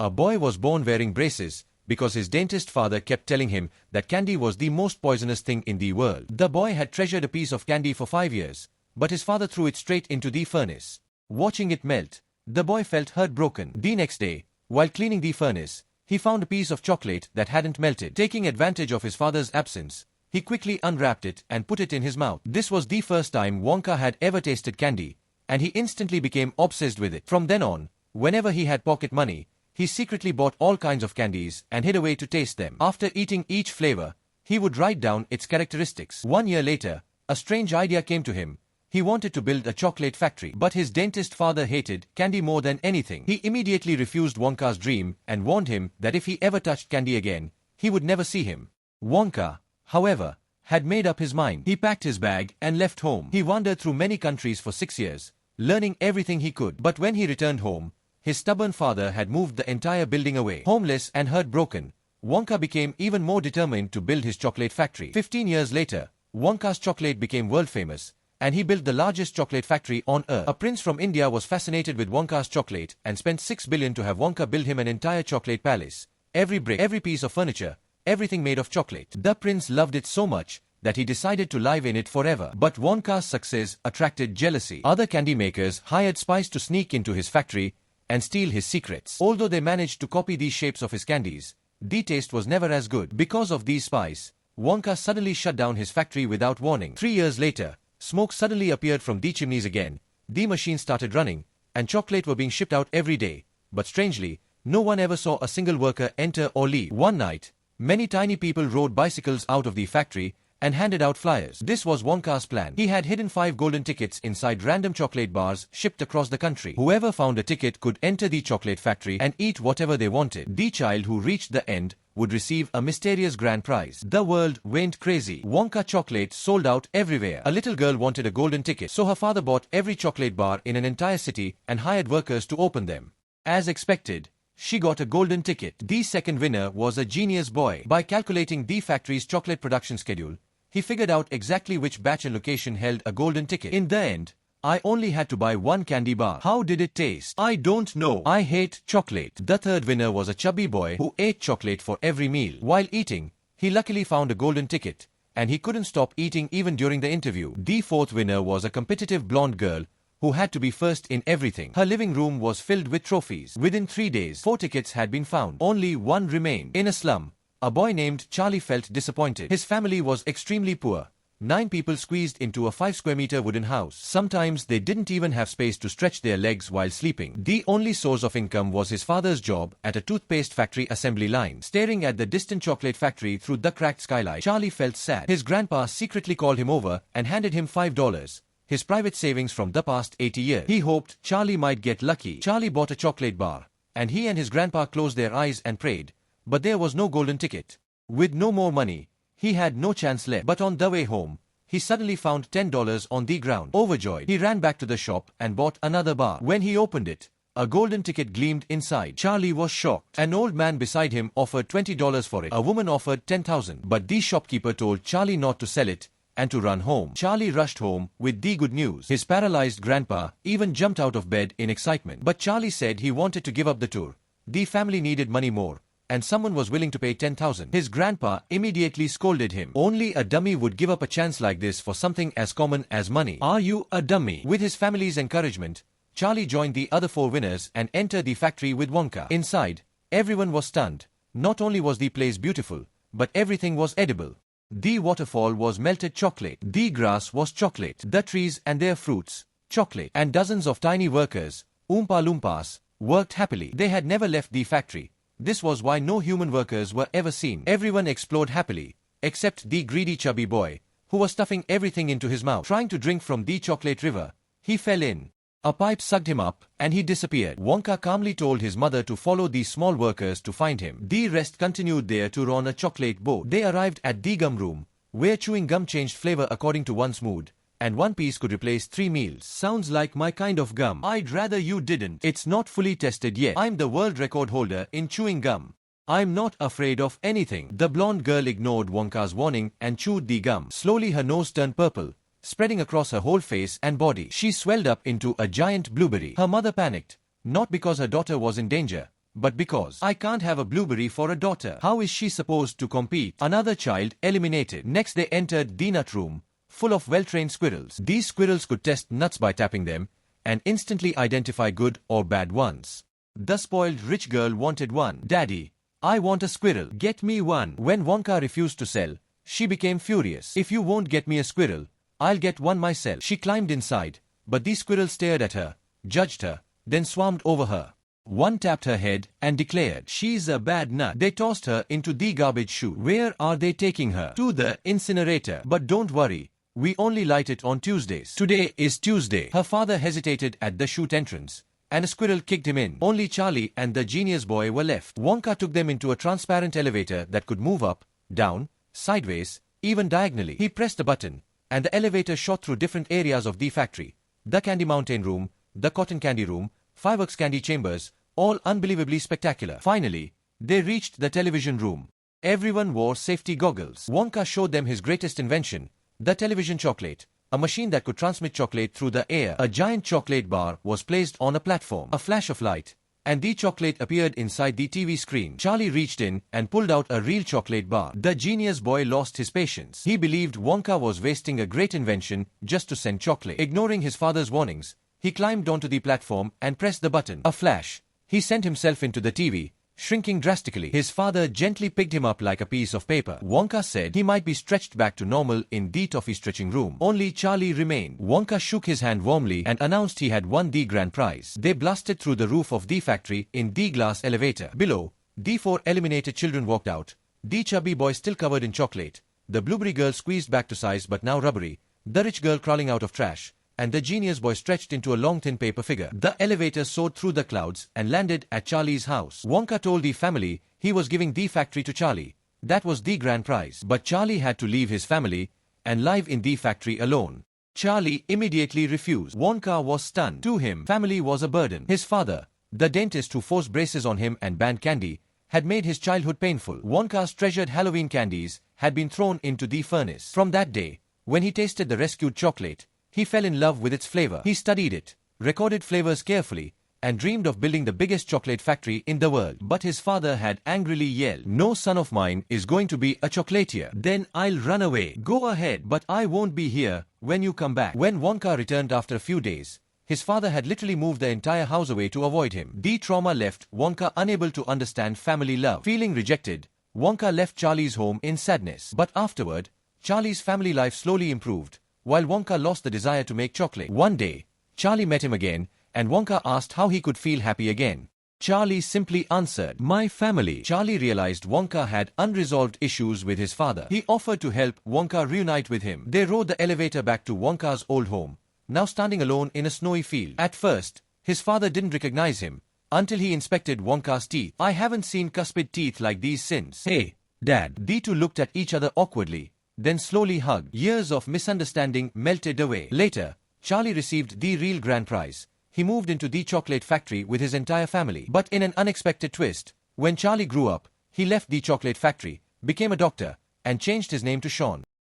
A boy was born wearing braces because his dentist father kept telling him that candy was the most poisonous thing in the world. The boy had treasured a piece of candy for 5 years, but his father threw it straight into the furnace. Watching it melt, the boy felt heartbroken. The next day, while cleaning the furnace, he found a piece of chocolate that hadn't melted. Taking advantage of his father's absence, he quickly unwrapped it and put it in his mouth. This was the first time Wonka had ever tasted candy, and he instantly became obsessed with it. From then on, whenever he had pocket money, he secretly bought all kinds of candies and hid away to taste them. After eating each flavor, he would write down its characteristics. 1 year later, a strange idea came to him. He wanted to build a chocolate factory, but his dentist father hated candy more than anything. He immediately refused Wonka's dream and warned him that if he ever touched candy again, he would never see him. Wonka, however, had made up his mind. He packed his bag and left home. He wandered through many countries for 6 years, learning everything he could. But when he returned home, his stubborn father had moved the entire building away. Homeless and heartbroken, Wonka became even more determined to build his chocolate factory. 15 years later, Wonka's chocolate became world famous, and he built the largest chocolate factory on earth. A prince from India was fascinated with Wonka's chocolate and spent $6 billion to have Wonka build him an entire chocolate palace. Every brick, every piece of furniture, everything made of chocolate. The prince loved it so much that he decided to live in it forever. But Wonka's success attracted jealousy. Other candy makers hired spies to sneak into his factory and steal his secrets. Although they managed to copy the shapes of his candies, the taste was never as good. Because of these spies, Wonka suddenly shut down his factory without warning. 3 years later, smoke suddenly appeared from the chimneys again. The machine started running, and chocolate were being shipped out every day. But strangely, no one ever saw a single worker enter or leave. One night, many tiny people rode bicycles out of the factory and handed out flyers. This was Wonka's plan. He had hidden 5 golden tickets inside random chocolate bars shipped across the country. Whoever found a ticket could enter the chocolate factory and eat whatever they wanted. The child who reached the end would receive a mysterious grand prize. The world went crazy. Wonka chocolate sold out everywhere. A little girl wanted a golden ticket, so her father bought every chocolate bar in an entire city and hired workers to open them. As expected, she got a golden ticket. The second winner was a genius boy. By calculating the factory's chocolate production schedule, he figured out exactly which batch and location held a golden ticket. In the end, I only had to buy 1 candy bar. How did it taste? I don't know. I hate chocolate. The third winner was a chubby boy who ate chocolate for every meal. While eating, he luckily found a golden ticket, and he couldn't stop eating even during the interview. The fourth winner was a competitive blonde girl who had to be first in everything. Her living room was filled with trophies. Within 3 days, 4 tickets had been found. Only 1 remained. In a slum, a boy named Charlie felt disappointed. His family was extremely poor. 9 people squeezed into a 5-square-meter wooden house. Sometimes they didn't even have space to stretch their legs while sleeping. The only source of income was his father's job at a toothpaste factory assembly line. Staring at the distant chocolate factory through the cracked skylight, Charlie felt sad. His grandpa secretly called him over and handed him $5, his private savings from the past 80 years. He hoped Charlie might get lucky. Charlie bought a chocolate bar, and he and his grandpa closed their eyes and prayed. But there was no golden ticket. With no more money, he had no chance left. But on the way home, he suddenly found $10 on the ground. Overjoyed, he ran back to the shop and bought another bar. When he opened it, a golden ticket gleamed inside. Charlie was shocked. An old man beside him offered $20 for it. A woman offered $10,000. But the shopkeeper told Charlie not to sell it and to run home. Charlie rushed home with the good news. His paralyzed grandpa even jumped out of bed in excitement. But Charlie said he wanted to give up the tour. The family needed money more, and someone was willing to pay $10,000. His grandpa immediately scolded him. Only a dummy would give up a chance like this for something as common as money. Are you a dummy? With his family's encouragement, Charlie joined the other 4 winners and entered the factory with Wonka. Inside, everyone was stunned. Not only was the place beautiful, but everything was edible. The waterfall was melted chocolate. The grass was chocolate. The trees and their fruits, chocolate. And dozens of tiny workers, Oompa Loompas, worked happily. They had never left the factory. This was why no human workers were ever seen. Everyone explored happily, except the greedy chubby boy, who was stuffing everything into his mouth. Trying to drink from the chocolate river, he fell in. A pipe sucked him up, and he disappeared. Wonka calmly told his mother to follow the small workers to find him. The rest continued there to on a chocolate boat. They arrived at the gum room, where chewing gum changed flavor according to one's mood, and 1 piece could replace 3 meals. Sounds like my kind of gum. I'd rather you didn't. It's not fully tested yet. I'm the world record holder in chewing gum. I'm not afraid of anything. The blonde girl ignored Wonka's warning and chewed the gum. Slowly her nose turned purple, spreading across her whole face and body. She swelled up into a giant blueberry. Her mother panicked, not because her daughter was in danger, but because I can't have a blueberry for a daughter. How is she supposed to compete? Another child eliminated. Next they entered the nut room, full of well-trained squirrels. These squirrels could test nuts by tapping them and instantly identify good or bad ones. The spoiled rich girl wanted one. Daddy, I want a squirrel. Get me one. When Wonka refused to sell, she became furious. If you won't get me a squirrel, I'll get one myself. She climbed inside, but these squirrels stared at her, judged her, then swarmed over her. One tapped her head and declared, "She's a bad nut." They tossed her into the garbage chute. Where are they taking her? To the incinerator. But don't worry, we only light it on Tuesdays. Today is Tuesday. Her father hesitated at the chute entrance, and a squirrel kicked him in. Only Charlie and the genius boy were left. Wonka took them into a transparent elevator that could move up, down, sideways, even diagonally. He pressed a button, and the elevator shot through different areas of the factory. The candy mountain room, the cotton candy room, fireworks candy chambers, all unbelievably spectacular. Finally, they reached the television room. Everyone wore safety goggles. Wonka showed them his greatest invention, the television chocolate, a machine that could transmit chocolate through the air. A giant chocolate bar was placed on a platform. A flash of light, and the chocolate appeared inside the TV screen. Charlie reached in and pulled out a real chocolate bar. The genius boy lost his patience. He believed Wonka was wasting a great invention just to send chocolate. Ignoring his father's warnings, he climbed onto the platform and pressed the button. A flash. He sent himself into the TV, shrinking drastically. His father gently picked him up like a piece of paper. Wonka said he might be stretched back to normal in the toffee stretching room. Only Charlie remained. Wonka shook his hand warmly and announced he had won the grand prize. They blasted through the roof of the factory in the glass elevator. Below, the 4 eliminated children walked out, the chubby boy still covered in chocolate, the blueberry girl squeezed back to size but now rubbery, the rich girl crawling out of trash, and the genius boy stretched into a long thin paper figure. The elevator soared through the clouds and landed at Charlie's house. Wonka told the family he was giving the factory to Charlie. That was the grand prize. But Charlie had to leave his family and live in the factory alone. Charlie immediately refused. Wonka was stunned. To him, family was a burden. His father, the dentist who forced braces on him and banned candy, had made his childhood painful. Wonka's treasured Halloween candies had been thrown into the furnace. From that day, when he tasted the rescued chocolate, he fell in love with its flavor. He studied it, recorded flavors carefully, and dreamed of building the biggest chocolate factory in the world. But his father had angrily yelled, "No son of mine is going to be a chocolatier." "Then I'll run away." "Go ahead, but I won't be here when you come back." When Wonka returned after a few days, his father had literally moved the entire house away to avoid him. The trauma left Wonka unable to understand family love. Feeling rejected, Wonka left Charlie's home in sadness. But afterward, Charlie's family life slowly improved, while Wonka lost the desire to make chocolate. One day, Charlie met him again, and Wonka asked how he could feel happy again. Charlie simply answered, "My family." Charlie realized Wonka had unresolved issues with his father. He offered to help Wonka reunite with him. They rode the elevator back to Wonka's old home, now standing alone in a snowy field. At first, his father didn't recognize him, until he inspected Wonka's teeth. "I haven't seen cuspid teeth like these since." "Hey, Dad." The two looked at each other awkwardly, then slowly hugged. Years of misunderstanding melted away. Later, Charlie received the real grand prize. He moved into the chocolate factory with his entire family. But in an unexpected twist, when Charlie grew up, he left the chocolate factory, became a doctor, and changed his name to Sean.